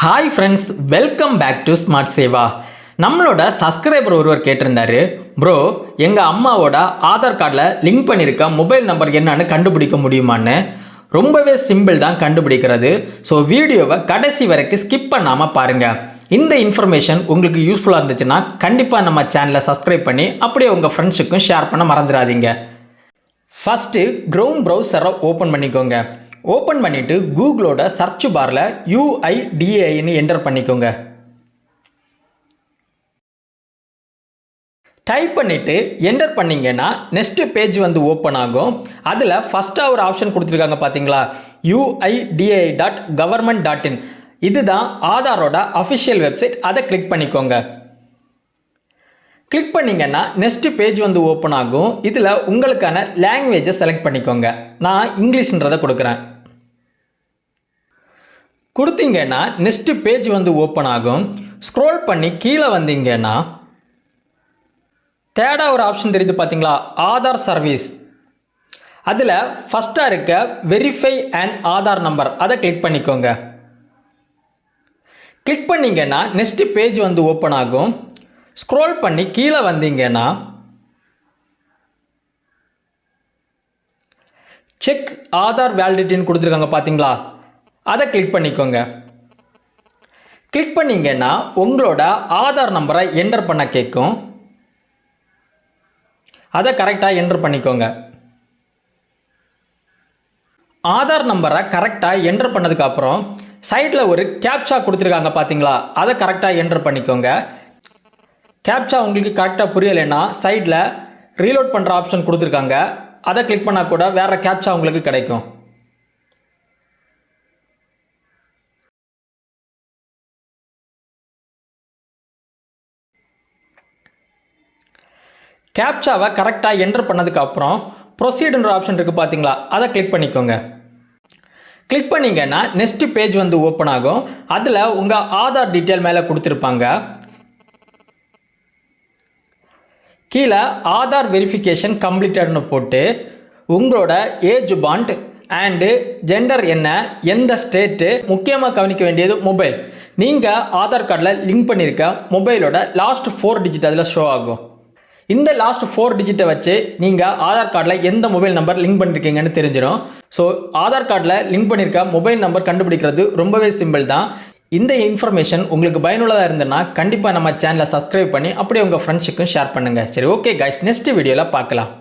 Hi friends, welcome back to smart Seva. நம்மளோட subscriber ஒருவர் கேட்டிருந்தாரு, ப்ரோ எங்கள் அம்மாவோட ஆதார் கார்டில் லிங்க் பண்ணியிருக்க மொபைல் நம்பர் என்னன்னு கண்டுபிடிக்க முடியுமான்னு. ரொம்பவே சிம்பிள் தான் கண்டுபிடிக்கிறது. ஸோ வீடியோவை கடைசி வரைக்கும் ஸ்கிப் பண்ணாமல் பாருங்கள். இந்த இன்ஃபர்மேஷன் உங்களுக்கு யூஸ்ஃபுல்லாக இருந்துச்சுன்னா கண்டிப்பாக நம்ம சேனலை சப்ஸ்கிரைப் பண்ணி அப்படியே உங்கள் ஃப்ரெண்ட்ஸுக்கும் ஷேர் பண்ண மறந்துடாதீங்க. ஃபஸ்ட்டு க்ரோம் ப்ரௌசரை ஓப்பன் பண்ணிக்கோங்க. ஓப்பன் பண்ணிவிட்டு கூகுளோட சர்ச் பாரில் UIDAIன்னு என்டர் பண்ணிக்கோங்க. டைப் பண்ணிவிட்டு என்டர் பண்ணிங்கன்னா நெக்ஸ்ட் பேஜ் ஓப்பன் ஆகும். அதில் ஃபஸ்ட்டாக ஒரு ஆப்ஷன் கொடுத்துருக்காங்க பார்த்தீங்களா, UIDAI.government.in. இதுதான் ஆதாரோட அஃபிஷியல் வெப்சைட். அதை கிளிக் பண்ணிக்கோங்க. கிளிக் பண்ணிங்கன்னா நெக்ஸ்ட் பேஜ் ஓப்பன் ஆகும். இதில் உங்களுக்கான லாங்குவேஜை செலக்ட் பண்ணிக்கோங்க. நான் இங்கிலீஷ்ன்றதை கொடுக்குறேன். கொடுத்தீங்கன்னா நெக்ஸ்ட் பேஜ் ஓப்பன் ஆகும். ஸ்க்ரோல் பண்ணி கீழே வந்தீங்கன்னா தேர்டாக ஒரு ஆப்ஷன் தெரியுது பார்த்தீங்களா, ஆதார் சர்வீஸ். அதில் ஃபஸ்ட்டாக இருக்க வெரிஃபை அண்ட் ஆதார் நம்பர், அதை கிளிக் பண்ணிக்கோங்க. கிளிக் பண்ணிங்கன்னா நெக்ஸ்ட் பேஜ் ஓப்பன் ஆகும். ஸ்க்ரோல் பண்ணி கீழே வந்தீங்கன்னா செக் ஆதார் வேலிடிட்டின்னு கொடுத்துருக்காங்க பார்த்தீங்களா, அதை கிளிக் பண்ணிக்கோங்க. கிளிக் பண்ணிங்கன்னா உங்களோட ஆதார் நம்பரை என்டர் பண்ண கேட்கும். அதை கரெக்டாக என்டர் பண்ணிக்கோங்க. ஆதார் நம்பரை கரெக்டாக என்டர் பண்ணதுக்கப்புறம் சைடில் ஒரு கேப்சா கொடுத்துருக்காங்க பார்த்தீங்களா, அதை கரெக்டாக என்டர் பண்ணிக்கோங்க. கேப்சா உங்களுக்கு கரெக்டாக புரியலைன்னா சைடில் ரீலோட் பண்ணுற ஆப்ஷன் கொடுத்துருக்காங்க. அதை கிளிக் பண்ணால் கூட வேறு கேப்சா உங்களுக்கு கிடைக்கும். கேப்சாவை கரெக்டாக என்டர் பண்ணதுக்கப்புறம் ப்ரொசீடுன்ற ஆப்ஷன் இருக்குது பார்த்தீங்களா, அதை கிளிக் பண்ணிக்கோங்க. கிளிக் பண்ணிங்கன்னா நெக்ஸ்ட் பேஜ் ஓப்பன் ஆகும். அதில் உங்கள் ஆதார் டீட்டெயில் மேலே கொடுத்துருப்பாங்க. கீழே ஆதார் வெரிஃபிகேஷன் கம்ப்ளீட்டட்னு போட்டு உங்களோட ஏஜ் பாண்ட் அண்டு ஜெண்டர் என்ன, எந்த ஸ்டேட்டு, முக்கியமாக கவனிக்க வேண்டியது மொபைல். நீங்கள் ஆதார் கார்டில் லிங்க் பண்ணியிருக்க மொபைலோட லாஸ்ட் 4 டிஜிட் அதில் ஷோ ஆகும். இந்த லாஸ்ட் 4 டிஜிட்டை வச்சு நீங்கள் ஆதார் கார்டில் எந்த மொபைல் நம்பர் லிங்க் பண்ணியிருக்கீங்கன்னு தெரிஞ்சிடும். ஸோ ஆதார் கார்டில் லிங்க் பண்ணியிருக்க மொபைல் நம்பர் கண்டுபிடிக்கிறது ரொம்பவே சிம்பிள் தான். இந்த இன்ஃபர்மேஷன் உங்களுக்கு பயனுள்ளதாக இருந்ததுன்னா கண்டிப்பாக நம்ம சேனலை சப்ஸ்கிரைப் பண்ணி அப்படியே உங்கள் ஃப்ரெண்ட்ஸுக்கும் ஷேர் பண்ணுங்கள். சரி, ஓகே கைஸ், நெக்ஸ்ட் வீடியோவில் பார்க்கலாம்.